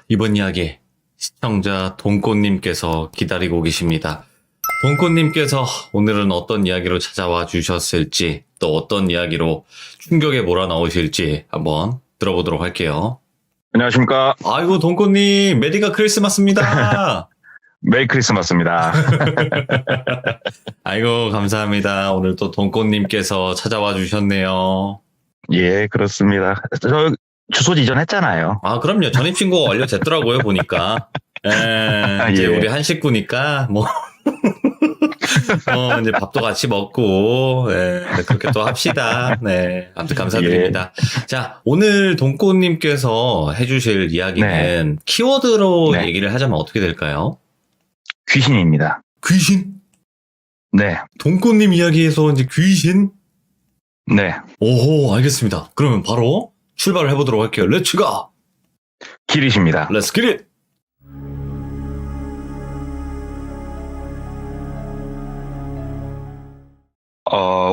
이번 이야기 시청자 돈꽃님께서 기다리고 계십니다. 돈꽃님께서 오늘은 어떤 이야기로 찾아와 주셨을지 또 어떤 이야기로 충격에 몰아넣으실지 한번 들어보도록 할게요. 안녕하십니까. 아이고 돈꽃님 메리가 크리스마스입니다. 메리 크리스마스입니다. 아이고 감사합니다. 오늘 또 돈꽃님께서 찾아와 주셨네요. 예, 그렇습니다. 저 주소 이전했잖아요. 아 그럼요. 전입신고가 완료됐더라고요 보니까. 이제 예. 우리 한 식구니까 뭐 이제 밥도 같이 먹고 그렇게 또 합시다. 네, 아무튼 감사드립니다. 자, 오늘 돈꽃님께서 해주실 이야기는 키워드로 얘기를 하자면 어떻게 될까요? 귀신입니다. 귀신? 네. 돈꽃님 이야기에서 이제 귀신? 네. 오호, 알겠습니다. 그러면 바로 출발을 해보도록 할게요. 렛츠 고! 기릿입니다. 렛츠 기릿!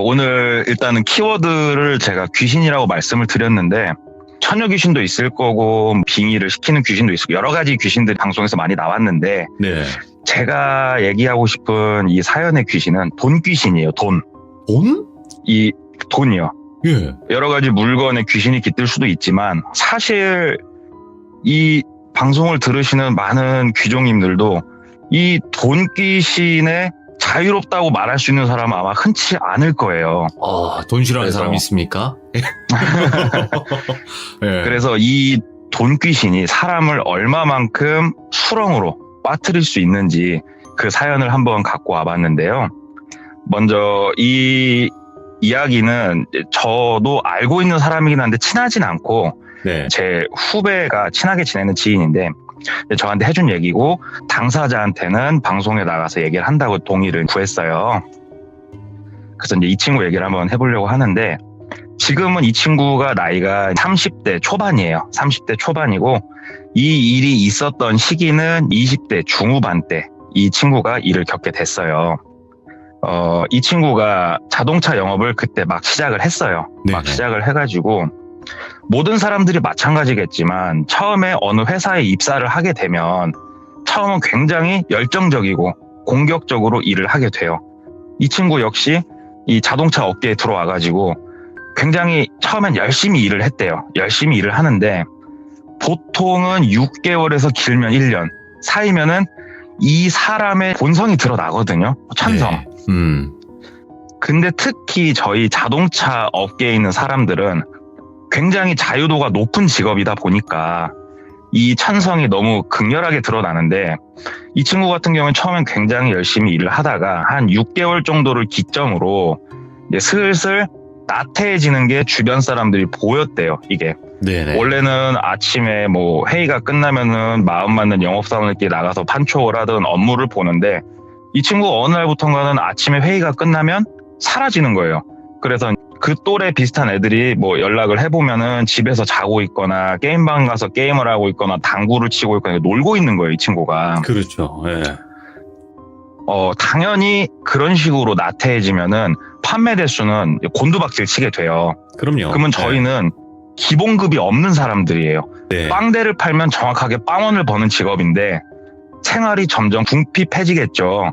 오늘 일단은 키워드를 제가 귀신이라고 말씀을 드렸는데 처녀 귀신도 있을 거고 빙의를 시키는 귀신도 있고 여러 가지 귀신들이 방송에서 많이 나왔는데 네. 제가 얘기하고 싶은 이 사연의 귀신은 돈 귀신이에요. 돈. 돈? 이 돈이요. 예. 여러 가지 물건에 귀신이 깃들 수도 있지만 사실 이 방송을 들으시는 많은 귀종님들도 이 돈 귀신에 자유롭다고 말할 수 있는 사람은 아마 흔치 않을 거예요. 아, 돈 싫어하는 그래서- 사람 있습니까? 예. 그래서 이 돈 귀신이 사람을 얼마만큼 수렁으로 빠뜨릴 수 있는지 그 사연을 한번 갖고 와봤는데요. 먼저 이 이야기는 저도 알고 있는 사람이긴 한데 친하진 않고 네. 제 후배가 친하게 지내는 지인인데 저한테 해준 얘기고 당사자한테는 방송에 나가서 얘기를 한다고 동의를 구했어요. 그래서 이제 이 친구 얘기를 한번 해보려고 하는데 지금은 이 친구가 나이가 30대 초반이에요. 30대 초반이고 이 일이 있었던 시기는 20대 중후반 때 이 친구가 일을 겪게 됐어요. 이 친구가 자동차 영업을 그때 막 시작을 했어요. 막 네네. 시작을 해가지고 모든 사람들이 마찬가지겠지만 처음에 어느 회사에 입사를 하게 되면 처음은 굉장히 열정적이고 공격적으로 일을 하게 돼요. 이 친구 역시 이 자동차 업계에 들어와가지고 굉장히 처음엔 열심히 일을 했대요. 열심히 일을 하는데 보통은 6개월에서 길면 1년 사이면은 이 사람의 본성이 드러나거든요. 천성. 네. 근데 특히 저희 자동차 업계에 있는 사람들은 굉장히 자유도가 높은 직업이다 보니까 이 천성이 너무 극렬하게 드러나는데 이 친구 같은 경우는 처음엔 굉장히 열심히 일을 하다가 한 6개월 정도를 기점으로 이제 슬슬 나태해지는 게 주변 사람들이 보였대요. 이게 네네. 원래는 아침에 뭐 회의가 끝나면은 마음 맞는 영업사원들끼리 나가서 판촉을 하던 업무를 보는데 이 친구가 어느 날부턴가는 아침에 회의가 끝나면 사라지는 거예요. 그래서 그 또래 비슷한 애들이 뭐 연락을 해보면은 집에서 자고 있거나 게임방 가서 게임을 하고 있거나 당구를 치고 있거나 놀고 있는 거예요, 이 친구가. 그렇죠. 예. 당연히 그런 식으로 나태해지면은 판매 대수는 곤두박질 치게 돼요. 그럼요. 그러면 저희는 기본급이 없는 사람들이에요. 네. 빵대를 팔면 정확하게 빵원을 버는 직업인데 생활이 점점 궁핍해지겠죠.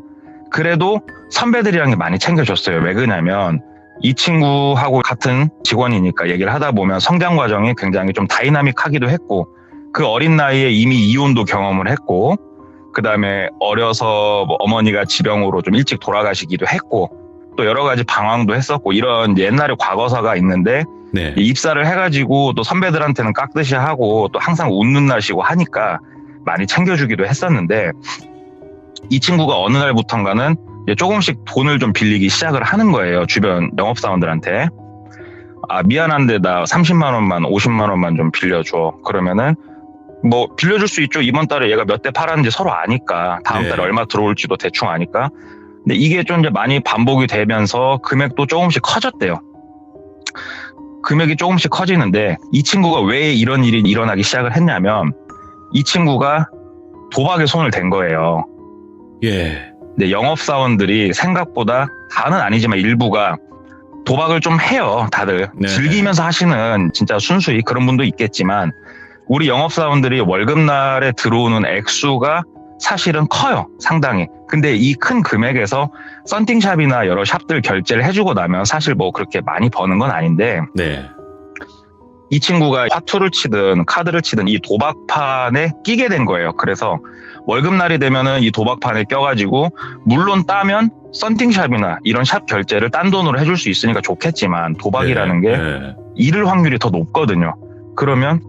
그래도 선배들이랑 많이 챙겨줬어요. 왜 그러냐면 이 친구하고 같은 직원이니까 얘기를 하다 보면 성장 과정이 굉장히 좀 다이나믹하기도 했고 그 어린 나이에 이미 이혼도 경험을 했고 그 다음에 어려서 뭐 어머니가 지병으로 좀 일찍 돌아가시기도 했고 또 여러 가지 방황도 했었고 이런 옛날에 과거사가 있는데 네. 입사를 해가지고 또 선배들한테는 깍듯이 하고 또 항상 웃는 날씨고 하니까 많이 챙겨주기도 했었는데 이 친구가 어느 날부턴가는 이제 조금씩 돈을 좀 빌리기 시작을 하는 거예요. 주변 영업사원들한테. 아, 미안한데 나 30만 원만 50만 원만 좀 빌려줘. 그러면은 뭐 빌려줄 수 있죠. 이번 달에 얘가 몇 대 팔았는지 서로 아니까 다음 달에 얼마 들어올지도 대충 아니까. 근데 이게 좀 이제 많이 반복이 되면서 금액도 조금씩 커졌대요. 금액이 조금씩 커지는데 이 친구가 왜 이런 일이 일어나기 시작을 했냐면 이 친구가 도박에 손을 댄 거예요. 예. 근데 영업사원들이 생각보다 다는 아니지만 일부가 도박을 좀 해요. 다들 네. 즐기면서 하시는 진짜 순수히 그런 분도 있겠지만 우리 영업사원들이 월급날에 들어오는 액수가 사실은 커요. 상당히. 근데 이 큰 금액에서 썬팅샵이나 여러 샵들 결제를 해주고 나면 사실 뭐 그렇게 많이 버는 건 아닌데 네. 이 친구가 화투를 치든 카드를 치든 이 도박판에 끼게 된 거예요. 그래서 월급날이 되면은 이 도박판에 껴가지고 물론 따면 썬팅샵이나 이런 샵 결제를 딴 돈으로 해줄 수 있으니까 좋겠지만 도박이라는 게 잃을 확률이 더 높거든요. 그러면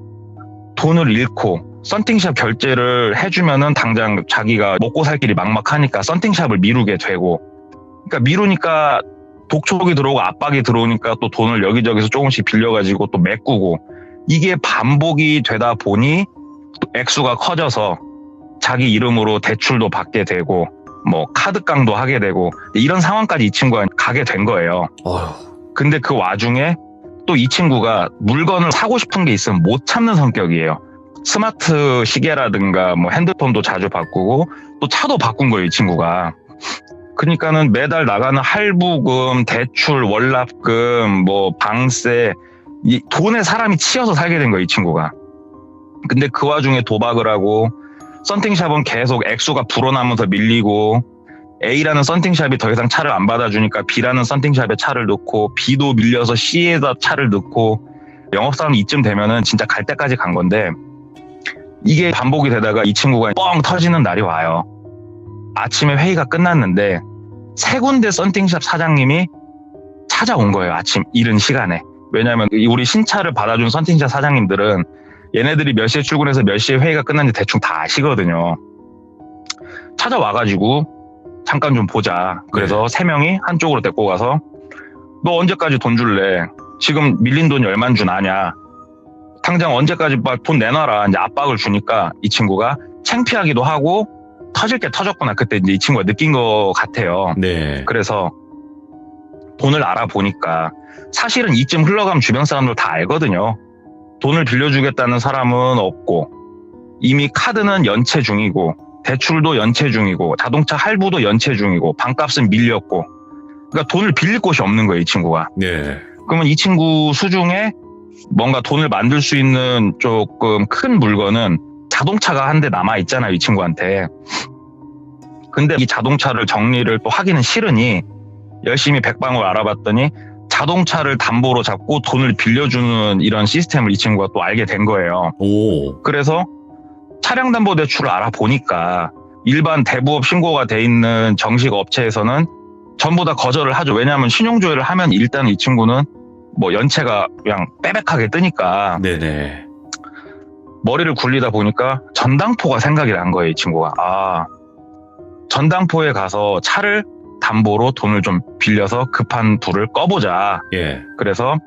돈을 잃고 썬팅샵 결제를 해주면은 당장 자기가 먹고 살 길이 막막하니까 썬팅샵을 미루게 되고, 그러니까 미루니까 독촉이 들어오고 압박이 들어오니까 또 돈을 여기저기서 조금씩 빌려가지고 또 메꾸고, 이게 반복이 되다 보니 또 액수가 커져서 자기 이름으로 대출도 받게 되고 뭐 카드깡도 하게 되고 이런 상황까지 이 친구가 가게 된 거예요. 근데 그 와중에 또 이 친구가 물건을 사고 싶은 게 있으면 못 참는 성격이에요. 스마트 시계라든가 뭐 핸드폰도 자주 바꾸고 또 차도 바꾼 거예요, 이 친구가. 그러니까는 매달 나가는 할부금, 대출, 월납금, 뭐 방세, 이 돈에 사람이 치여서 살게 된 거예요, 이 친구가. 근데 그 와중에 도박을 하고 썬팅샵은 계속 액수가 불어나면서 밀리고, A라는 썬팅샵이 더 이상 차를 안 받아주니까 B라는 썬팅샵에 차를 넣고, B도 밀려서 C에다 차를 넣고, 영업사원 이쯤 되면은 진짜 갈 때까지 간 건데, 이게 반복이 되다가 이 친구가 뻥 터지는 날이 와요. 아침에 회의가 끝났는데 세 군데 썬팅샵 사장님이 찾아온 거예요. 아침 이른 시간에. 왜냐하면 우리 신차를 받아준 썬팅샵 사장님들은 얘네들이 몇 시에 출근해서 몇 시에 회의가 끝났는지 대충 다 아시거든요. 찾아와가지고 잠깐 좀 보자. 그래서 세 명이 한쪽으로 데리고 가서 너 언제까지 돈 줄래? 지금 밀린 돈이 얼만 줄 아냐? 당장 언제까지 돈 내놔라. 이제 압박을 주니까 이 친구가 창피하기도 하고 터질 게 터졌구나. 그때 이제 이 친구가 느낀 것 같아요. 네. 그래서 돈을 알아보니까 사실은 이쯤 흘러가면 주변 사람들 다 알거든요. 돈을 빌려주겠다는 사람은 없고, 이미 카드는 연체 중이고, 대출도 연체 중이고, 자동차 할부도 연체 중이고, 방값은 밀렸고, 그러니까 돈을 빌릴 곳이 없는 거예요, 이 친구가. 네. 그러면 이 친구 수중에 뭔가 돈을 만들 수 있는 조금 큰 물건은 자동차가 한 대 남아 있잖아요, 이 친구한테. 근데 이 자동차를 정리를 또 하기는 싫으니 열심히 백방을 알아봤더니 자동차를 담보로 잡고 돈을 빌려주는 이런 시스템을 이 친구가 또 알게 된 거예요. 그래서 차량 담보 대출을 알아보니까 일반 대부업 신고가 돼 있는 정식 업체에서는 전부 다 거절을 하죠. 왜냐하면 신용조회를 하면 일단 이 친구는 뭐 연체가 그냥 빼백하게 뜨니까. 네네. 머리를 굴리다 보니까 전당포가 생각이 난 거예요, 이 친구가. 전당포에 가서 차를 담보로 돈을 좀 빌려서 급한 불을 꺼보자. 예. 그래서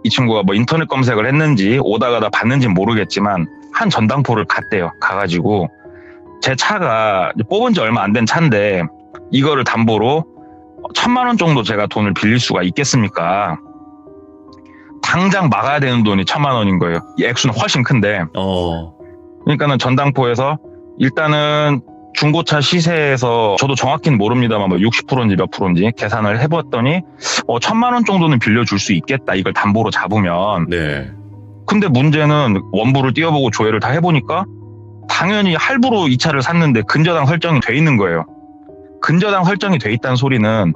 이 친구가 뭐 인터넷 검색을 했는지 오다 가다 봤는지 모르겠지만 한 전당포를 갔대요. 가가지고 제 차가 뽑은 지 얼마 안 된 차인데 이거를 담보로 1,000만 원 정도 제가 돈을 빌릴 수가 있겠습니까? 당장 막아야 되는 돈이 1,000만 원인 거예요. 이 액수는 훨씬 큰데. 그러니까는 전당포에서 일단은 중고차 시세에서 저도 정확히는 모릅니다만 뭐 60%인지 몇 프로인지 계산을 해봤더니 1,000만 원 정도는 빌려줄 수 있겠다. 이걸 담보로 잡으면. 네. 근데 문제는 원부를 띄워보고 조회를 다 해보니까 당연히 할부로 이 차를 샀는데 근저당 설정이 돼 있는 거예요. 근저당 설정이 돼 있다는 소리는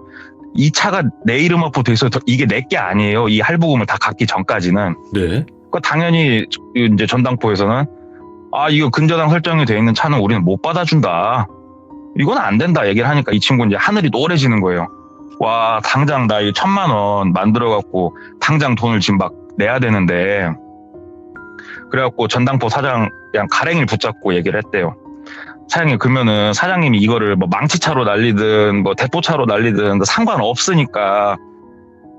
이 차가 내 이름 앞으로 돼 있어서 이게 내 게 아니에요. 이 할부금을 다 갚기 전까지는. 네. 그러니까 당연히 이제 전당포에서는 이거 근저당 설정이 돼 있는 차는 우리는 못 받아준다. 이건 안 된다 얘기를 하니까 이 친구는 이제 하늘이 노래지는 거예요. 와, 당장 나 이 1,000만 원 만들어갖고 당장 돈을 지금 막 내야 되는데. 그래갖고 전당포 사장 그냥 가랭이를 붙잡고 얘기를 했대요. 사장님, 그러면은 사장님이 이거를 뭐 망치차로 날리든 뭐 대포차로 날리든 상관없으니까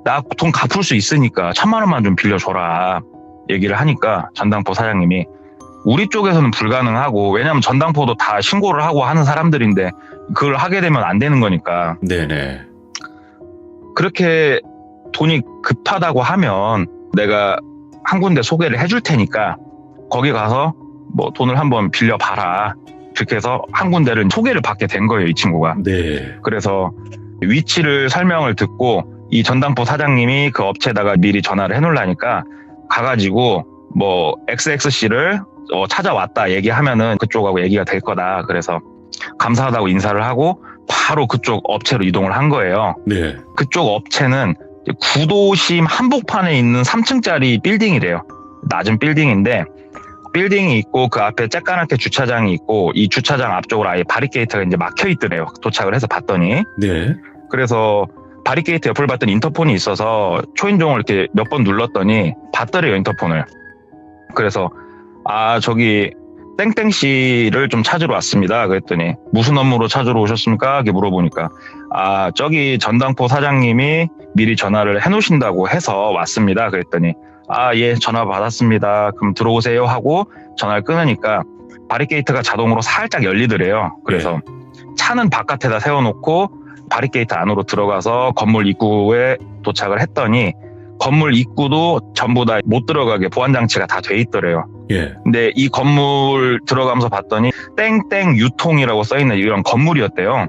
나 돈 갚을 수 있으니까 1,000만 원만 좀 빌려줘라 얘기를 하니까 전당포 사장님이 우리 쪽에서는 불가능하고, 왜냐면 전당포도 다 신고를 하고 하는 사람들인데 그걸 하게 되면 안 되는 거니까. 네네. 그렇게 돈이 급하다고 하면 내가 한 군데 소개를 해줄 테니까 거기 가서 뭐 돈을 한번 빌려봐라. 그렇게 해서 한 군데를 소개를 받게 된 거예요, 이 친구가. 네. 그래서 위치를 설명을 듣고 이 전당포 사장님이 그 업체에다가 미리 전화를 해놓으려니까 가가지고 뭐 XXC를 찾아왔다 얘기하면은 그쪽하고 얘기가 될 거다. 그래서 감사하다고 인사를 하고 바로 그쪽 업체로 이동을 한 거예요. 네. 그쪽 업체는 구도심 한복판에 있는 3층짜리 빌딩이래요. 낮은 빌딩인데 빌딩이 있고 그 앞에 쬐까맣게 주차장이 있고 이 주차장 앞쪽으로 아예 바리케이트가 이제 막혀 있더래요. 도착을 해서 봤더니. 네. 그래서 바리케이트 옆을 봤더니 인터폰이 있어서 초인종을 이렇게 몇 번 눌렀더니 받더래요, 인터폰을. 그래서 저기 땡땡 씨를 좀 찾으러 왔습니다. 그랬더니 무슨 업무로 찾으러 오셨습니까? 이렇게 물어보니까 저기 전당포 사장님이 미리 전화를 해놓으신다고 해서 왔습니다. 그랬더니 예, 전화 받았습니다. 그럼 들어오세요 하고 전화를 끊으니까 바리케이트가 자동으로 살짝 열리더래요. 그래서 차는 바깥에다 세워놓고 바리케이트 안으로 들어가서 건물 입구에 도착을 했더니 건물 입구도 전부 다 못 들어가게 보안장치가 다 돼 있더래요. 예. 근데 이 건물 들어가면서 봤더니 땡땡 유통이라고 써있는 이런 건물이었대요.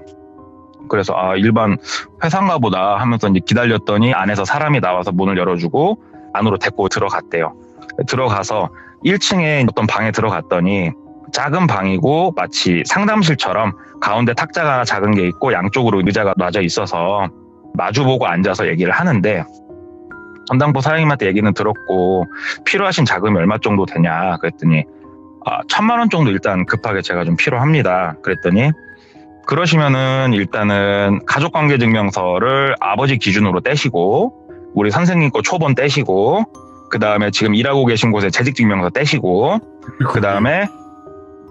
그래서 일반 회사인가 보다 하면서 이제 기다렸더니 안에서 사람이 나와서 문을 열어주고 안으로 데리고 들어갔대요. 들어가서 1층에 어떤 방에 들어갔더니 작은 방이고 마치 상담실처럼 가운데 탁자가 하나 작은 게 있고 양쪽으로 의자가 놔져 있어서 마주보고 앉아서 얘기를 하는데 전당포 사장님한테 얘기는 들었고 필요하신 자금이 얼마 정도 되냐 그랬더니 1,000만 원 정도 일단 급하게 제가 좀 필요합니다. 그랬더니 그러시면은 일단은 가족관계증명서를 아버지 기준으로 떼시고 우리 선생님 거 초본 떼시고 그 다음에 지금 일하고 계신 곳에 재직증명서 떼시고 그 다음에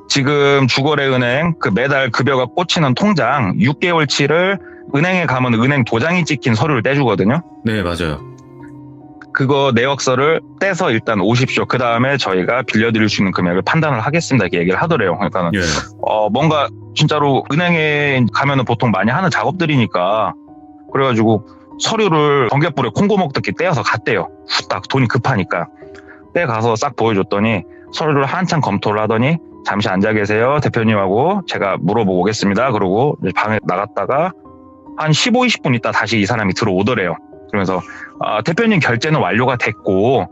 지금 주거래은행 그 매달 급여가 꽂히는 통장 6개월치를 은행에 가면 은행 도장이 찍힌 서류를 떼주거든요. 네, 맞아요. 그거 내역서를 떼서 일단 오십시오. 그 다음에 저희가 빌려드릴 수 있는 금액을 판단을 하겠습니다. 이렇게 얘기를 하더래요. 그러니까 예. 뭔가 진짜로 은행에 가면은 보통 많이 하는 작업들이니까 그래가지고 서류를 번갯불에 콩고 먹듯이 떼어서 갔대요. 후딱 돈이 급하니까 떼가서 싹 보여줬더니 서류를 한참 검토를 하더니 잠시 앉아 계세요. 대표님하고 제가 물어보고 오겠습니다. 그러고 방에 나갔다가 한 15, 20분 있다 다시 이 사람이 들어오더래요. 그러면서 대표님 결제는 완료가 됐고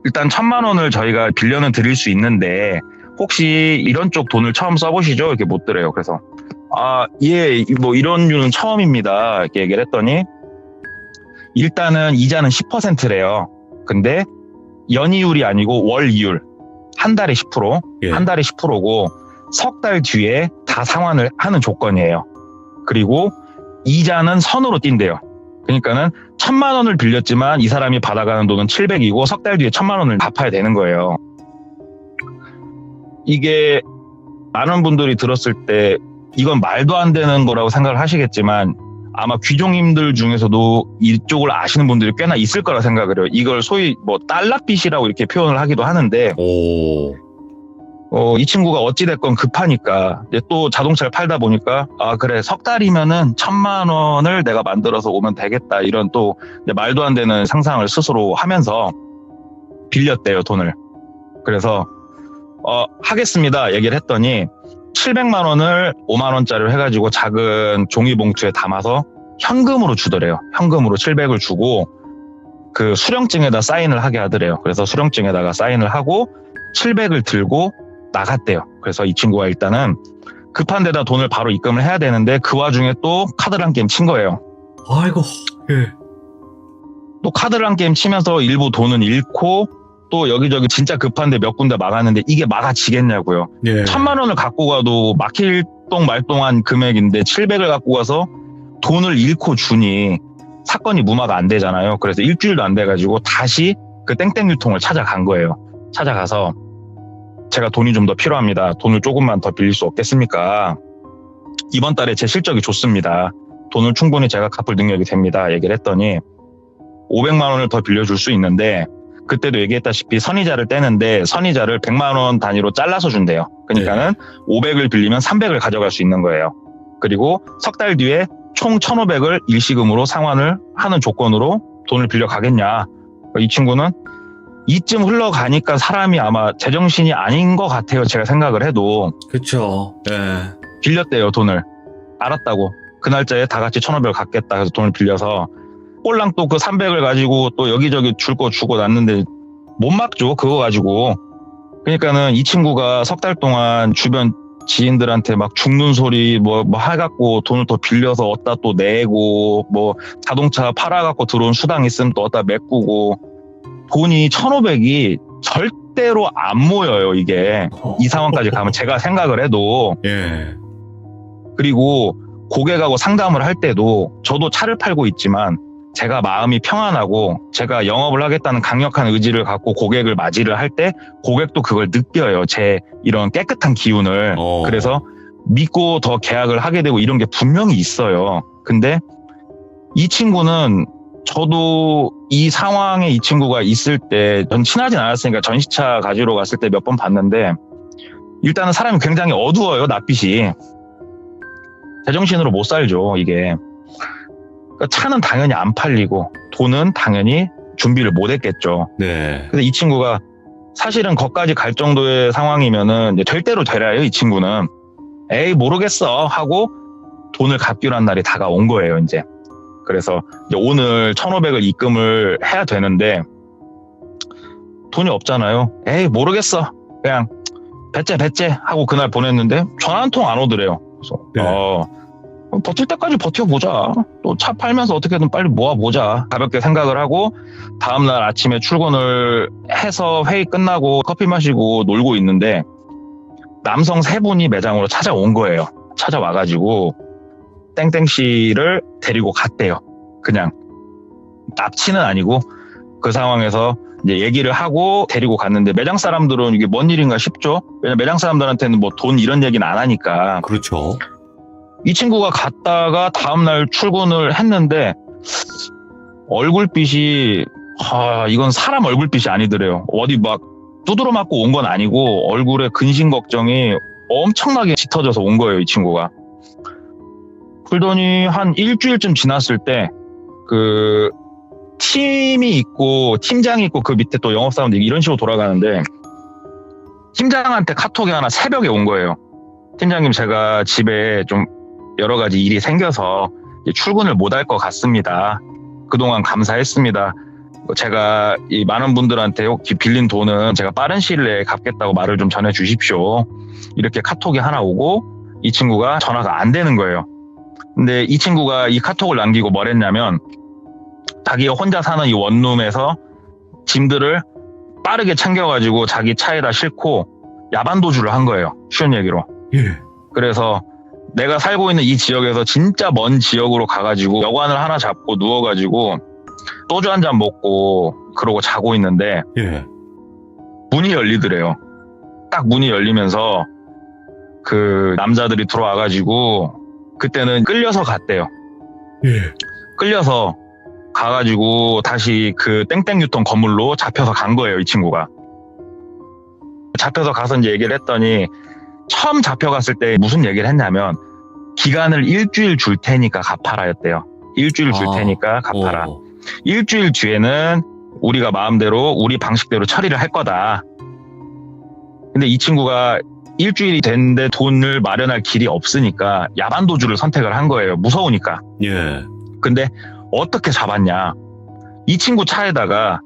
일단 1,000만 원을 저희가 빌려는 드릴 수 있는데 혹시 이런 쪽 돈을 처음 써보시죠? 이렇게 묻더래요. 그래서 예, 뭐 이런 류는 처음입니다. 이렇게 얘기를 했더니 일단은 이자는 10%래요. 근데 연이율이 아니고 월이율 한 달에 10%, 예. 한 달에 10%고 석 달 뒤에 다 상환을 하는 조건이에요. 그리고 이자는 선으로 뛴대요. 그러니까는 1,000만 원을 빌렸지만 이 사람이 받아가는 돈은 700이고 석 달 뒤에 1,000만 원을 갚아야 되는 거예요. 이게 많은 분들이 들었을 때 이건 말도 안 되는 거라고 생각을 하시겠지만 아마 귀종님들 중에서도 이쪽을 아시는 분들이 꽤나 있을 거라 생각을 해요. 이걸 소위 뭐 달러빚이라고 이렇게 표현을 하기도 하는데 이 친구가 어찌됐건 급하니까 이제 또 자동차를 팔다 보니까 그래 석 달이면은 1,000만 원을 내가 만들어서 오면 되겠다 이런 또 이제 말도 안 되는 상상을 스스로 하면서 빌렸대요 돈을. 그래서 하겠습니다 얘기를 했더니 700만 원을 5만 원짜리로 해가지고 작은 종이봉투에 담아서 현금으로 주더래요. 현금으로 700을 주고 그 수령증에다 사인을 하게 하더래요. 그래서 수령증에다가 사인을 하고 700을 들고 나갔대요. 그래서 이 친구가 일단은 급한 데다 돈을 바로 입금을 해야 되는데 그 와중에 또 카드를 한 게임 친 거예요. 아이고. 예. 또 카드를 한 게임 치면서 일부 돈은 잃고 또 여기저기 진짜 급한데 몇 군데 막았는데 이게 막아지겠냐고요. 예. 1,000만 원을 갖고 가도 막힐 똥 말똥한 금액인데 700을 갖고 가서 돈을 잃고 주니 사건이 무마가 안 되잖아요. 그래서 일주일도 안 돼가지고 다시 그 땡땡 유통을 찾아간 거예요. 찾아가서 제가 돈이 좀 더 필요합니다. 돈을 조금만 더 빌릴 수 없겠습니까? 이번 달에 제 실적이 좋습니다. 돈을 충분히 제가 갚을 능력이 됩니다. 얘기를 했더니 500만 원을 더 빌려줄 수 있는데 그때도 얘기했다시피 선이자를 떼는데 선이자를 100만 원 단위로 잘라서 준대요. 그러니까는 500을 빌리면 300을 가져갈 수 있는 거예요. 그리고 석 달 뒤에 총 1,500을 일시금으로 상환을 하는 조건으로 돈을 빌려 가겠냐. 이 친구는 이쯤 흘러가니까 사람이 아마 제정신이 아닌 것 같아요. 제가 생각을 해도. 그쵸. 예. 빌렸대요, 돈을. 알았다고. 그 날짜에 다 같이 1,500을 갚겠다 해서 돈을 빌려서 꼴랑 또 그 300을 가지고 또 여기저기 줄 거 주고 났는데 못 막죠. 그거 가지고. 그러니까는 이 친구가 석 달 동안 주변 지인들한테 막 죽는 소리 뭐 해갖고 돈을 더 빌려서 얻다 또 내고 뭐 자동차 팔아갖고 들어온 수당 있으면 또 얻다 메꾸고 돈이 1,500이 절대로 안 모여요. 이게 이 상황까지 가면 제가 생각을 해도. 예. 그리고 고객하고 상담을 할 때도 저도 차를 팔고 있지만 제가 마음이 평안하고 제가 영업을 하겠다는 강력한 의지를 갖고 고객을 맞이를 할 때 고객도 그걸 느껴요. 제 이런 깨끗한 기운을. 그래서 믿고 더 계약을 하게 되고 이런 게 분명히 있어요. 근데 이 친구는 저도 이 상황에 이 친구가 있을 때 전 친하진 않았으니까 전시차 가지러 갔을 때 몇 번 봤는데 일단은 사람이 굉장히 어두워요. 낯빛이. 제정신으로 못 살죠. 이게. 그러니까 차는 당연히 안 팔리고 돈은 당연히 준비를 못 했겠죠. 네. 근데 이 친구가 사실은 거기까지 갈 정도의 상황이면은 이제 될 대로 되라요. 이 친구는. 에이 모르겠어 하고 돈을 갚기로 한 날이 다가온 거예요. 이제. 그래서 이제 오늘 1,500을 입금을 해야 되는데 돈이 없잖아요. 에이 모르겠어. 그냥 배째 하고 그날 보냈는데 전화 한 통 안 오더래요. 그래서 네. 버틸 때까지 버텨보자. 또 차 팔면서 어떻게든 빨리 모아보자. 가볍게 생각을 하고 다음날 아침에 출근을 해서 회의 끝나고 커피 마시고 놀고 있는데 남성 3분이 매장으로 찾아온 거예요. 찾아와가지고 땡땡씨를 데리고 갔대요. 그냥 납치는 아니고 그 상황에서 이제 얘기를 하고 데리고 갔는데 매장 사람들은 이게 뭔 일인가 싶죠. 왜냐면 매장 사람들한테는 뭐 돈 이런 얘기는 안 하니까. 그렇죠. 이 친구가 갔다가 다음날 출근을 했는데 얼굴빛이 이건 사람 얼굴빛이 아니더래요. 어디 막 두드러 맞고 온 건 아니고 얼굴에 근심 걱정이 엄청나게 짙어져서 온 거예요. 이 친구가. 그러더니 한 일주일쯤 지났을 때 그 팀이 있고 팀장이 있고 그 밑에 또 영업사원들이 이런 식으로 돌아가는데 팀장한테 카톡이 하나 새벽에 온 거예요. 팀장님 제가 집에 좀 여러 가지 일이 생겨서 출근을 못 할 것 같습니다. 그동안 감사했습니다. 제가 이 많은 분들한테 빌린 돈은 제가 빠른 시일 내에 갚겠다고 말을 좀 전해 주십시오. 이렇게 카톡이 하나 오고 이 친구가 전화가 안 되는 거예요. 근데 이 친구가 이 카톡을 남기고 뭘 했냐면 자기가 혼자 사는 이 원룸에서 짐들을 빠르게 챙겨가지고 자기 차에다 싣고 야반도주를 한 거예요. 쉬운 얘기로. 예. 그래서 내가 살고 있는 이 지역에서 진짜 먼 지역으로 가가지고 여관을 하나 잡고 누워가지고 소주 한 잔 먹고 그러고 자고 있는데 예. 문이 열리더래요. 딱 문이 열리면서 그 남자들이 들어와가지고 그때는 끌려서 갔대요. 예. 끌려서 가가지고 다시 그 땡땡유통 건물로 잡혀서 간 거예요. 이 친구가. 잡혀서 가서 이제 얘기를 했더니 처음 잡혀갔을 때 무슨 얘기를 했냐면 기간을 일주일 줄 테니까 갚아라 였대요. 일주일 줄 테니까 갚아라. 일주일 뒤에는 우리가 마음대로 우리 방식대로 처리를 할 거다. 근데 이 친구가 일주일이 됐는데 돈을 마련할 길이 없으니까 야반도주를 선택을 한 거예요. 무서우니까. 예. 근데 어떻게 잡았냐. 이 친구 차에다가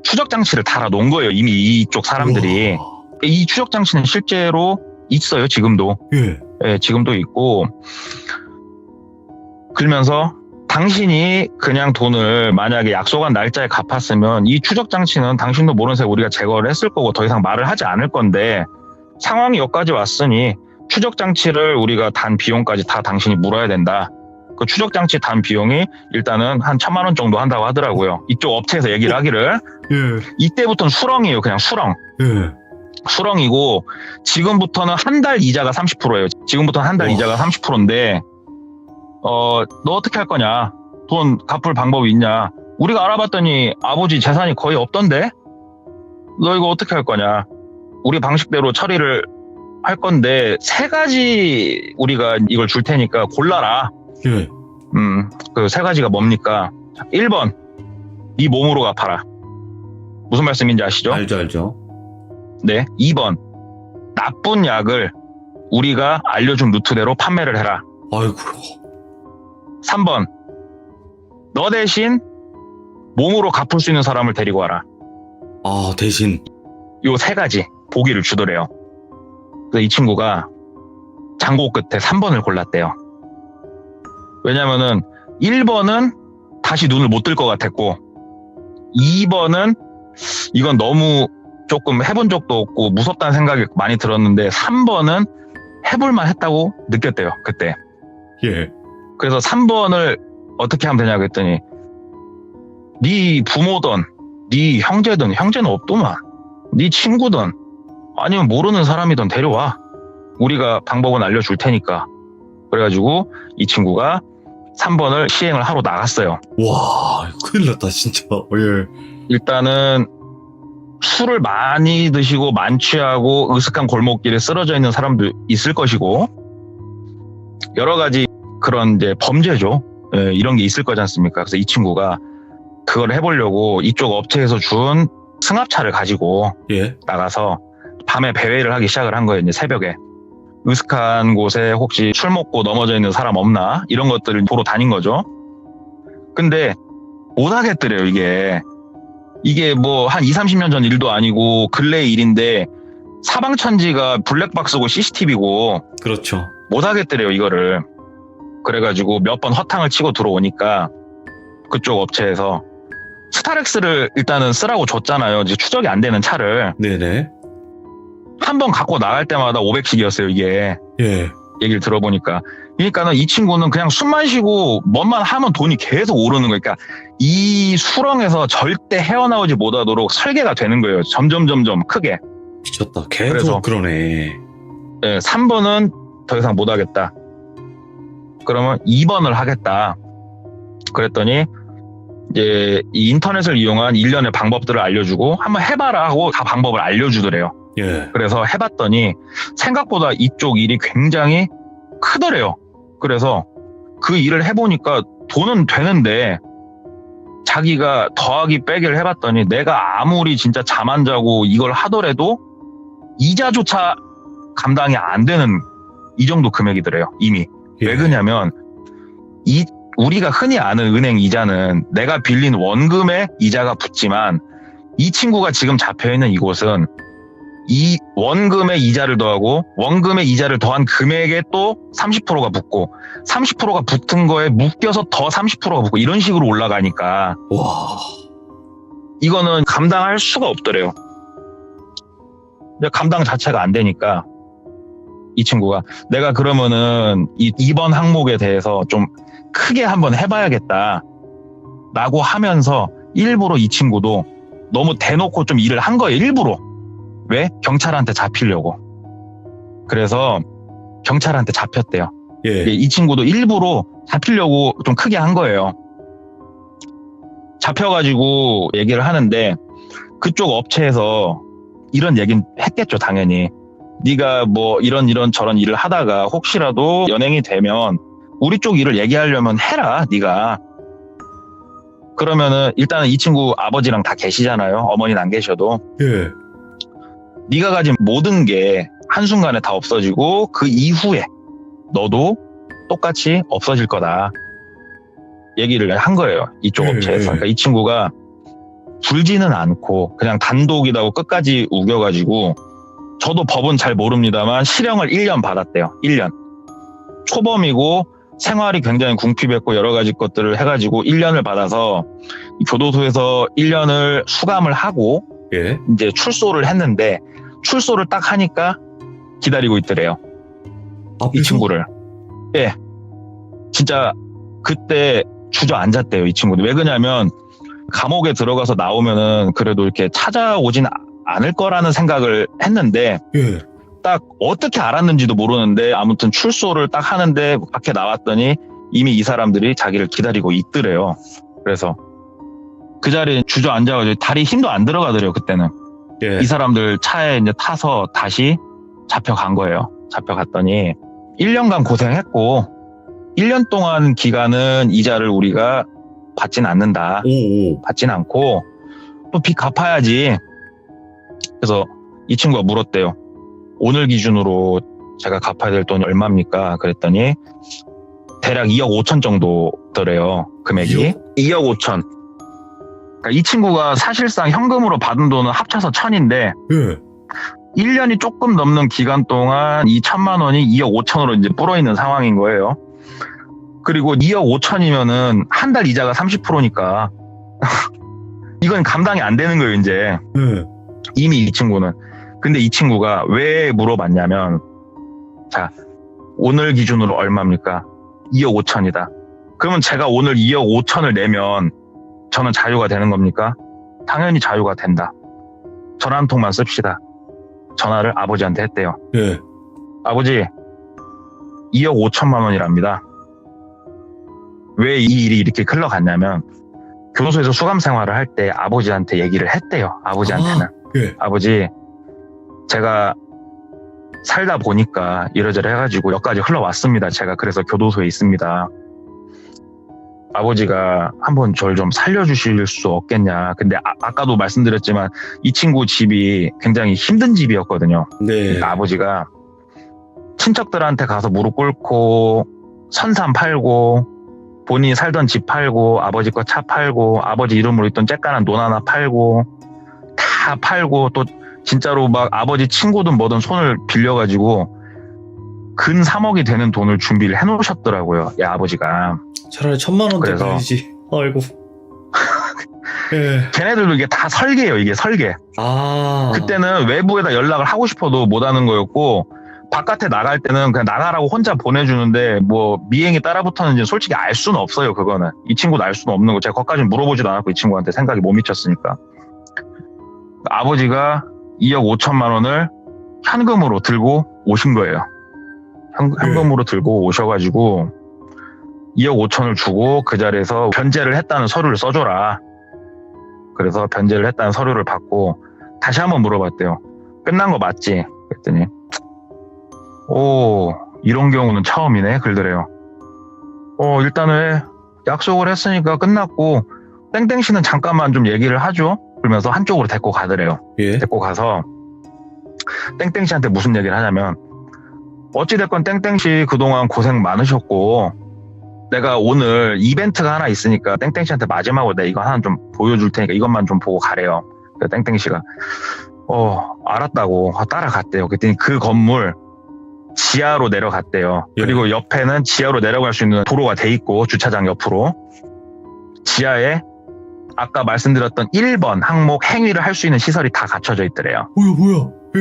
추적장치를 달아놓은 거예요. 이미 이쪽 사람들이. 우와. 이 추적장치는 실제로 있어요. 지금도. 예. 예, 지금도 있고. 그러면서 당신이 그냥 돈을 만약에 약속한 날짜에 갚았으면 이 추적장치는 당신도 모르는 사이 우리가 제거를 했을 거고 더 이상 말을 하지 않을 건데 상황이 여기까지 왔으니 추적장치를 우리가 단 비용까지 다 당신이 물어야 된다. 그 추적장치 단 비용이 일단은 한 1,000만 원 정도 한다고 하더라고요. 이쪽 업체에서 얘기를 하기를. 예. 이때부터는 수렁이에요. 그냥 수렁. 예. 수렁이고 지금부터는 한 달 이자가 30%예요. 지금부터는 한 달 이자가 30%인데 너 어떻게 할 거냐? 돈 갚을 방법이 있냐? 우리가 알아봤더니 아버지 재산이 거의 없던데? 너 이거 어떻게 할 거냐? 우리 방식대로 처리를 할 건데 3가지 우리가 이걸 줄 테니까 골라라. 예. 그 3가지가 뭡니까? 1번, 네 몸으로 갚아라. 무슨 말씀인지 아시죠? 알죠. 네. 2번, 나쁜 약을 우리가 알려준 루트대로 판매를 해라. 아이고. 3번, 너 대신 몸으로 갚을 수 있는 사람을 데리고 와라. 아, 대신. 요 세 가지 보기를 주더래요. 그래서 이 친구가 장고 끝에 3번을 골랐대요. 왜냐면은 1번은 다시 눈을 못 뜰 것 같았고 2번은 이건 너무 조금 해본 적도 없고 무섭다는 생각이 많이 들었는데 3번은 해볼만 했다고 느꼈대요. 그때. 예. 그래서 3번을 어떻게 하면 되냐고 했더니 네 부모든 네 형제든 형제는 없더만 네 친구든 아니면 모르는 사람이든 데려와. 우리가 방법은 알려줄 테니까. 그래가지고 이 친구가 3번을 시행을 하러 나갔어요. 와, 큰일 났다, 진짜. 예. 일단은 술을 많이 드시고 만취하고 으슥한 골목길에 쓰러져 있는 사람도 있을 것이고 여러 가지 그런 이제 범죄죠. 예, 이런 게 있을 거지 않습니까? 그래서 이 친구가 그걸 해보려고 이쪽 업체에서 준 승합차를 가지고 예. 나가서 밤에 배회를 하기 시작을 한 거예요. 이제 새벽에. 으슥한 곳에 혹시 술 먹고 넘어져 있는 사람 없나? 이런 것들을 보러 다닌 거죠. 근데 못 하겠더래요, 이게. 이게 뭐 한 20-30년 전 일도 아니고 근래 일인데 사방천지가 블랙박스고 CCTV고 그렇죠. 못 하겠더래요, 이거를. 그래가지고 몇 번 허탕을 치고 들어오니까 그쪽 업체에서 스타렉스를 일단은 쓰라고 줬잖아요. 이제 추적이 안 되는 차를. 네네. 한 번 갖고 나갈 때마다 500씩이었어요, 이게. 예. 얘기를 들어보니까. 그러니까는 이 친구는 그냥 숨만 쉬고 뭔만 하면 돈이 계속 오르는 거예요. 그러니까 이 수렁에서 절대 헤어나오지 못하도록 설계가 되는 거예요. 점점 크게. 미쳤다. 계속 그래서 그러네. 네, 3번은 더 이상 못 하겠다. 그러면 2번을 하겠다. 그랬더니 이제 이 인터넷을 이용한 일련의 방법들을 알려주고 한번 해봐라 하고 다 방법을 알려주더래요. 예. 그래서 해봤더니 생각보다 이쪽 일이 굉장히 크더래요. 그래서 그 일을 해보니까 돈은 되는데 자기가 더하기 빼기를 해봤더니 내가 아무리 진짜 잠 안 자고 이걸 하더라도 이자조차 감당이 안 되는 이 정도 금액이더래요. 이미. 예. 왜 그러냐면 우리가 흔히 아는 은행 이자는 내가 빌린 원금에 이자가 붙지만 이 친구가 지금 잡혀있는 이곳은 이 원금의 이자를 더하고 원금의 이자를 더한 금액에 또 30%가 붙고 30%가 붙은 거에 묶여서 더 30%가 붙고 이런 식으로 올라가니까 와. 이거는 감당할 수가 없더래요. 감당 자체가 안 되니까 이 친구가 내가 그러면은 이번 항목에 대해서 좀 크게 한번 해봐야겠다 라고 하면서 일부러 이 친구도 너무 대놓고 좀 일을 한 거예요. 일부러. 왜? 경찰한테 잡히려고. 그래서 경찰한테 잡혔대요. 예. 이 친구도 일부러 잡히려고 좀 크게 한 거예요. 잡혀가지고 얘기를 하는데 그쪽 업체에서 이런 얘기는 했겠죠, 당연히. 네가 뭐 이런 저런 일을 하다가 혹시라도 연행이 되면 우리 쪽 일을 얘기하려면 해라, 네가. 그러면은 일단은 이 친구 아버지랑 다 계시잖아요. 어머니는 안 계셔도. 예. 네가 가진 모든 게 한순간에 다 없어지고 그 이후에 너도 똑같이 없어질 거다. 얘기를 한 거예요. 이쪽 업체에서. 그러니까 이 친구가 굴지는 않고 그냥 단독이라고 끝까지 우겨가지고 저도 법은 잘 모릅니다만 실형을 1년 받았대요. 1년. 초범이고 생활이 굉장히 궁핍했고 여러 가지 것들을 해가지고 1년을 받아서 교도소에서 1년을 수감을 하고 예. 이제 출소를 했는데 출소를 딱 하니까 기다리고 있더래요. 이 친구를. 예. 진짜 그때 주저앉았대요, 이 친구는. 왜 그러냐면 감옥에 들어가서 나오면은 그래도 이렇게 찾아오진 않을 거라는 생각을 했는데 예. 딱 어떻게 알았는지도 모르는데 아무튼 출소를 딱 하는데 밖에 나왔더니 이미 이 사람들이 자기를 기다리고 있더래요. 그래서 그 자리에 주저앉아가지고 다리 힘도 안 들어가더래요, 그때는. 예. 이 사람들 차에 이제 타서 다시 잡혀간 거예요. 잡혀갔더니 1년간 고생했고 1년 동안 기간은 이자를 우리가 받진 않는다. 오. 받진 않고 또 빚 갚아야지. 그래서 이 친구가 물었대요. 오늘 기준으로 제가 갚아야 될 돈이 얼마입니까? 그랬더니 대략 2억 5천 정도더래요. 금액이. 2억 5천. 그러니까 이 친구가 사실상 현금으로 받은 돈은 합쳐서 1,000인데 예. 1년이 조금 넘는 기간 동안 이 1,000만 원이 2억 5천으로 이제 불어 있는 상황인 거예요. 그리고 2억 5천이면은 한 달 이자가 30%니까 이건 감당이 안 되는 거예요, 이제. 예. 이미 이 친구는. 근데 이 친구가 왜 물어봤냐면, 자, 오늘 기준으로 얼마입니까? 2억 5천이다. 그러면 제가 오늘 2억 5천을 내면 저는 자유가 되는 겁니까? 당연히 자유가 된다. 전화 한 통만 씁시다. 전화를 아버지한테 했대요. 예. 아버지, 2억 5천만 원이랍니다. 왜 이 일이 이렇게 흘러갔냐면, 교도소에서 수감 생활을 할 때 아버지한테 얘기를 했대요. 아버지한테는. 예. 아버지, 제가 살다 보니까 이러저러 해가지고 여기까지 흘러왔습니다. 제가 그래서 교도소에 있습니다. 아버지가 한번 저를 좀 살려주실 수 없겠냐. 근데 아까도 말씀드렸지만 이 친구 집이 굉장히 힘든 집이었거든요. 네. 그러니까 아버지가 친척들한테 가서 무릎 꿇고 선산 팔고 본인이 살던 집 팔고 아버지 거 차 팔고 아버지 이름으로 있던 쬐깐한 논 하나 팔고 다 팔고 또 진짜로 막 아버지 친구든 뭐든 손을 빌려가지고 근 3억이 되는 돈을 준비를 해놓으셨더라고요. 이 아버지가. 차라리 1,000만 원대 그래서- 빌리지. 아이고. 예. 걔네들도 이게 다 설계예요. 이게 설계. 아. 그때는 외부에다 연락을 하고 싶어도 못하는 거였고 바깥에 나갈 때는 그냥 나가라고 혼자 보내주는데 뭐 미행이 따라붙었는지 솔직히 알 수는 없어요. 그거는 이 친구도 알 수는 없는 거. 제가 거기까지는 물어보지도 않았고 이 친구한테 생각이 못 미쳤으니까. 아버지가 2억 5천만 원을 현금으로 들고 오신 거예요. 현금으로 들고 오셔가지고 2억 5천을 주고 그 자리에서 변제를 했다는 서류를 써줘라. 그래서 변제를 했다는 서류를 받고 다시 한번 물어봤대요. 끝난 거 맞지? 그랬더니 오, 이런 경우는 처음이네. 그러더래요. 일단은 약속을 했으니까 끝났고 땡땡 씨는 잠깐만 좀 얘기를 하죠. 그러면서 한쪽으로 데리고 가더래요. 예. 데리고 가서 땡땡 씨한테 무슨 얘기를 하냐면 어찌됐건 땡땡 씨 그동안 고생 많으셨고 내가 오늘 이벤트가 하나 있으니까 땡땡 씨한테 마지막으로 내가 이거 하나 좀 보여줄 테니까 이것만 좀 보고 가래요. 그래서 땡땡 씨가 알았다고 따라갔대요. 그랬더니 그 건물 지하로 내려갔대요. 예. 그리고 옆에는 지하로 내려갈 수 있는 도로가 돼 있고 주차장 옆으로 지하에 아까 말씀드렸던 1번 항목 행위를 할 수 있는 시설이 다 갖춰져 있더래요. 뭐야. 예.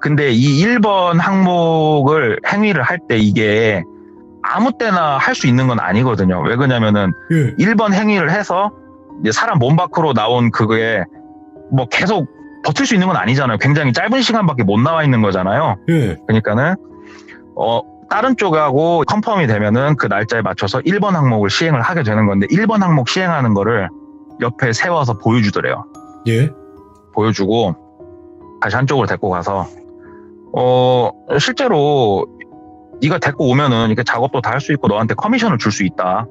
근데 이 1번 항목을 행위를 할 때 이게 아무 때나 할 수 있는 건 아니거든요. 왜 그러냐면은 예. 1번 행위를 해서 이제 사람 몸 밖으로 나온 그거에 뭐 계속 버틸 수 있는 건 아니잖아요. 굉장히 짧은 시간밖에 못 나와 있는 거잖아요. 예. 그러니까는 다른 쪽하고 컨펌이 되면은 그 날짜에 맞춰서 1번 항목을 시행을 하게 되는 건데 1번 항목 시행하는 거를 옆에 세워서 보여주더래요. 예. 보여주고 다시 한쪽으로 데리고 가서 실제로 네가 데리고 오면은 이렇게 작업도 다 할 수 있고 너한테 커미션을 줄 수 있다.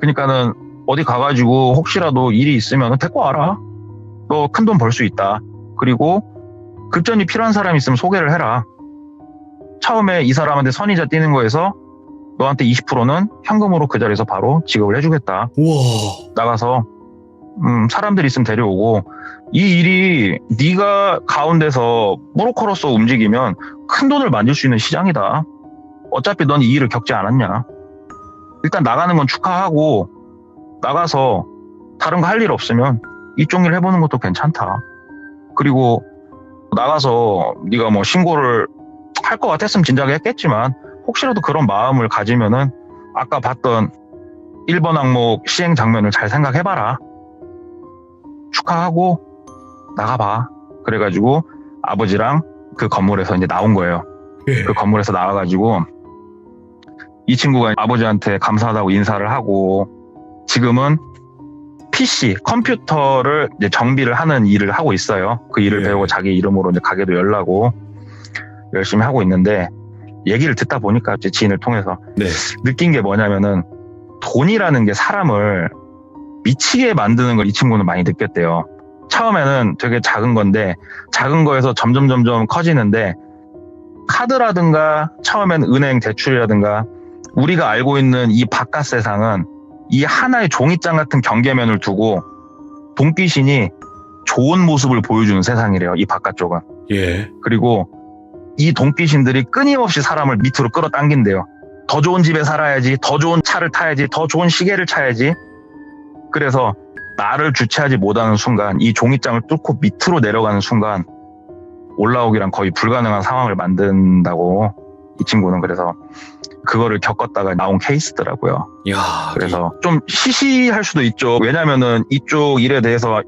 그러니까는 어디 가가지고 혹시라도 일이 있으면 데리고 와라. 너 큰 돈 벌 수 있다. 그리고 급전이 필요한 사람이 있으면 소개를 해라. 처음에 이 사람한테 선의자 띄는 거에서 너한테 20%는 현금으로 그 자리에서 바로 지급을 해주겠다. 우와. 나가서 사람들이 있으면 데려오고 이 일이 네가 가운데서 브로커로서 움직이면 큰 돈을 만들 수 있는 시장이다. 어차피 넌 이 일을 겪지 않았냐. 일단 나가는 건 축하하고 나가서 다른 거 할 일 없으면 이쪽 일 해보는 것도 괜찮다. 그리고 나가서 네가 뭐 신고를 할 것 같았으면 진작에 했겠지만 혹시라도 그런 마음을 가지면은 아까 봤던 1번 항목 시행 장면을 잘 생각해봐라. 축하하고 나가봐. 그래가지고 아버지랑 그 건물에서 이제 나온 거예요. 예. 그 건물에서 나와가지고 이 친구가 아버지한테 감사하다고 인사를 하고 지금은 PC, 컴퓨터를 이제 정비를 하는 일을 하고 있어요. 그 일을 예. 배우고 자기 이름으로 이제 가게도 열라고 열심히 하고 있는데 얘기를 듣다 보니까 제 지인을 통해서 네. 느낀 게 뭐냐면은 돈이라는 게 사람을 미치게 만드는 걸 이 친구는 많이 느꼈대요. 처음에는 되게 작은 건데 작은 거에서 점점 커지는데 카드라든가 처음엔 은행 대출이라든가 우리가 알고 있는 이 바깥 세상은 이 하나의 종이장 같은 경계면을 두고 돈귀신이 좋은 모습을 보여주는 세상이래요. 이 바깥쪽은. 예. 그리고 이 돈귀신들이 끊임없이 사람을 밑으로 끌어당긴대요. 더 좋은 집에 살아야지, 더 좋은 차를 타야지, 더 좋은 시계를 차야지. 그래서 나를 주체하지 못하는 순간, 이 종이장을 뚫고 밑으로 내려가는 순간 올라오기란 거의 불가능한 상황을 만든다고, 이 친구는. 그래서 그거를 겪었다가 나온 케이스더라고요. 야, 그래서 좀 시시할 수도 있죠. 왜냐면은 이쪽 일에 대해서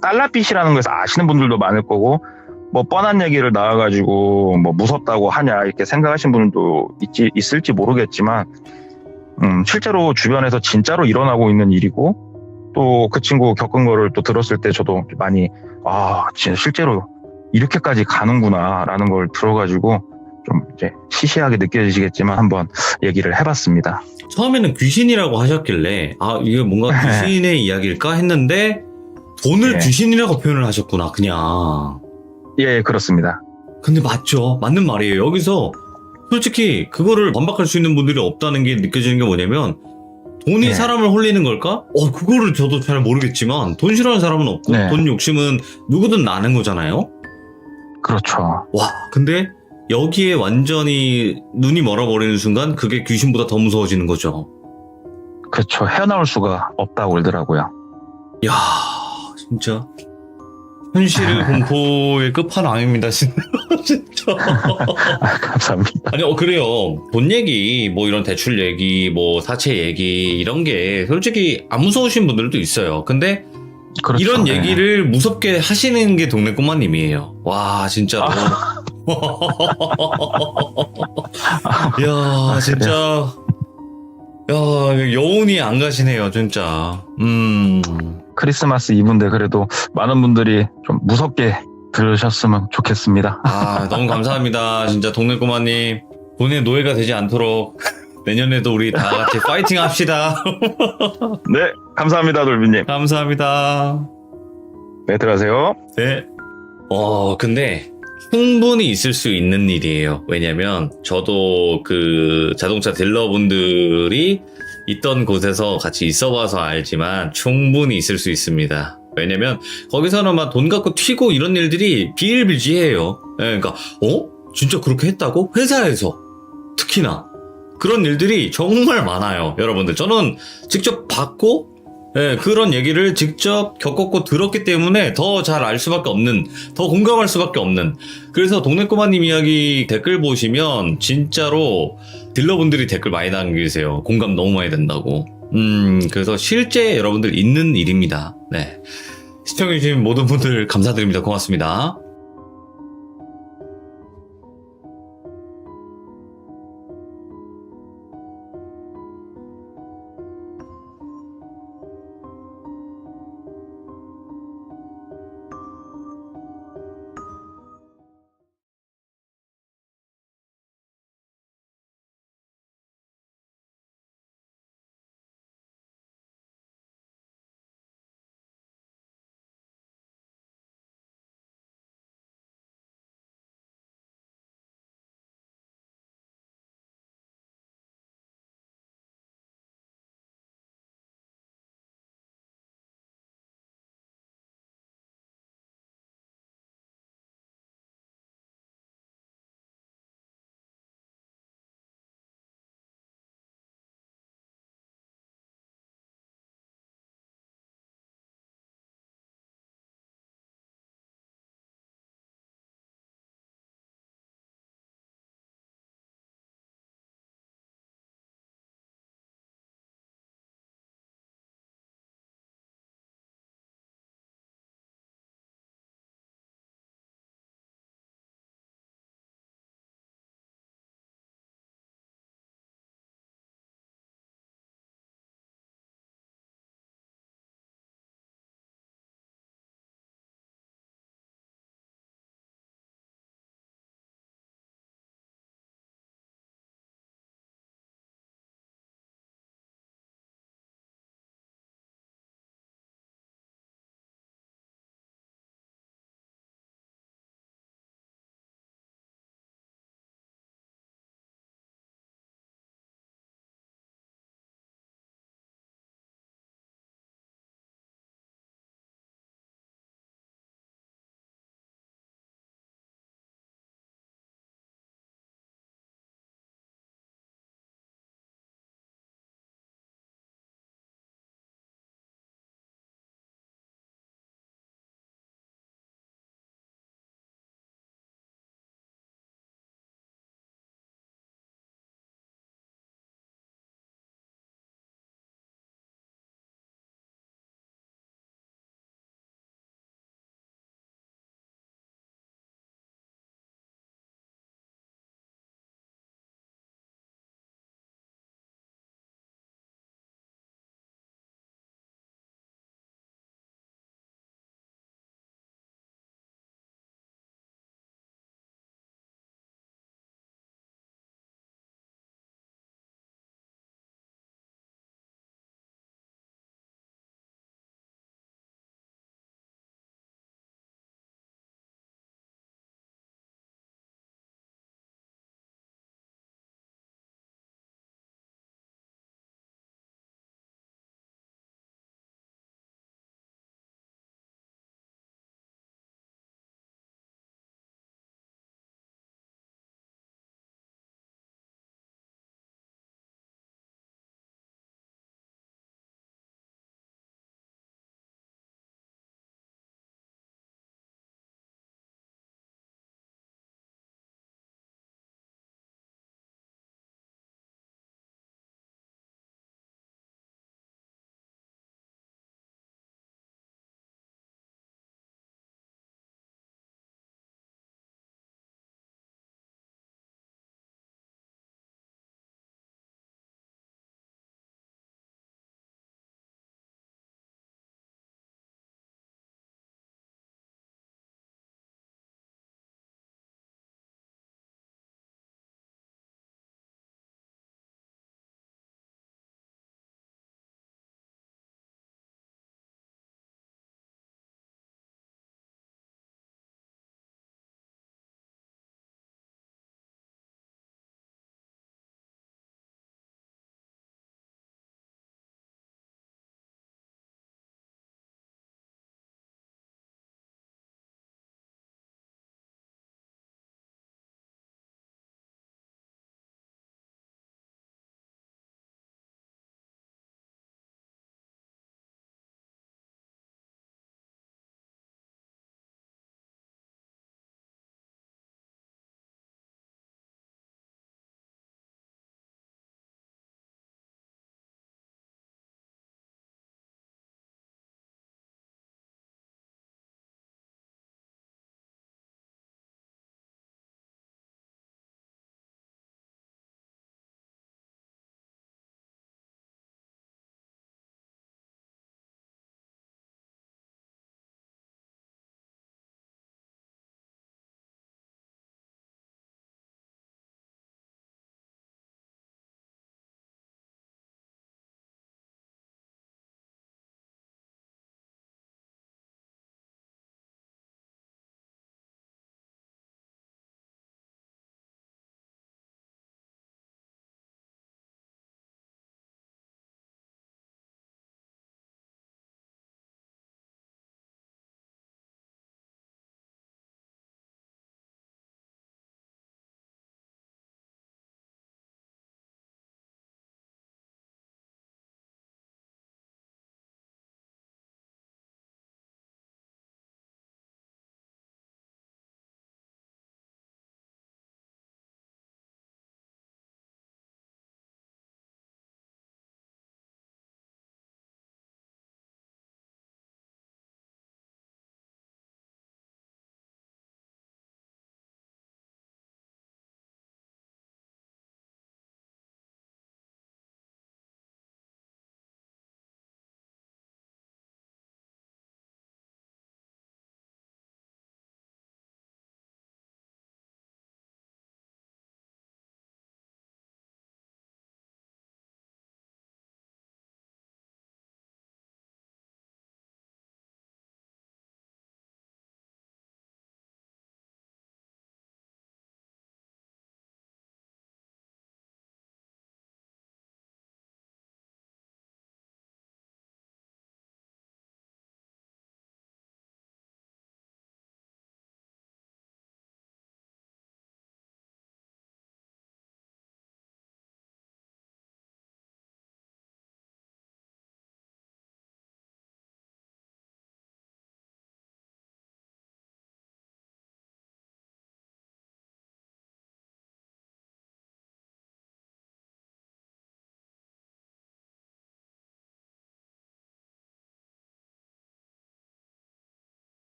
달러빚이라는 것을 아시는 분들도 많을 거고, 뭐 뻔한 얘기를 나와가지고 뭐 무섭다고 하냐 이렇게 생각하시는 분들도 있을지 모르겠지만, 실제로 주변에서 진짜로 일어나고 있는 일이고, 또 그 친구 겪은 거를 또 들었을 때 저도 많이, 진짜 실제로 이렇게까지 가는구나라는 걸 들어가지고 좀 이제 시시하게 느껴지시겠지만 한번 얘기를 해봤습니다. 처음에는 귀신이라고 하셨길래 이게 뭔가 귀신의 이야기일까 했는데 돈을 예. 귀신이라고 표현을 하셨구나, 그냥. 예, 그렇습니다. 근데 맞죠. 맞는 말이에요. 여기서 솔직히 그거를 반박할 수 있는 분들이 없다는 게 느껴지는 게 뭐냐면, 돈이 네. 사람을 홀리는 걸까? 그거를 저도 잘 모르겠지만 돈 싫어하는 사람은 없고 네. 돈 욕심은 누구든 나는 거잖아요. 그렇죠. 와, 근데 여기에 완전히 눈이 멀어버리는 순간 그게 귀신보다 더 무서워지는 거죠. 그렇죠. 헤어나올 수가 없다고 그러더라고요. 야, 진짜 현실의 공포의 끝판왕입니다, 진짜. 감사합니다. 아니, 그래요. 돈 얘기, 뭐 이런 대출 얘기, 뭐 사채 얘기, 이런 게 솔직히 안 무서우신 분들도 있어요. 근데 그렇죠. 이런 네. 얘기를 무섭게 하시는 게 동네 꼬마님이에요. 와, 진짜로. 야, 진짜. 야, 여운이 안 가시네요, 진짜. 크리스마스 이브인데 그래도 많은 분들이 좀 무섭게 들으셨으면 좋겠습니다. 너무 감사합니다. 진짜 동네 꼬마님. 돈의 노예가 되지 않도록 내년에도 우리 다 같이 파이팅 합시다. 네, 감사합니다, 돌비님. 감사합니다. 네, 들어가세요. 네. 근데 충분히 있을 수 있는 일이에요. 왜냐면 저도 그 자동차 딜러분들이 있던 곳에서 같이 있어봐서 알지만 충분히 있을 수 있습니다. 왜냐면 거기서는 막 돈 갖고 튀고 이런 일들이 비일비재해요. 그러니까 진짜 그렇게 했다고? 회사에서 특히나 그런 일들이 정말 많아요. 여러분들, 저는 직접 봤고 그런 얘기를 직접 겪었고 들었기 때문에 더 잘 알 수밖에 없는, 더 공감할 수밖에 없는. 그래서 동네 꼬마님 이야기 댓글 보시면 진짜로 딜러분들이 댓글 많이 남기세요. 공감 너무 많이 된다고. 그래서 실제 여러분들 있는 일입니다. 네. 시청해주신 모든 분들 감사드립니다. 고맙습니다.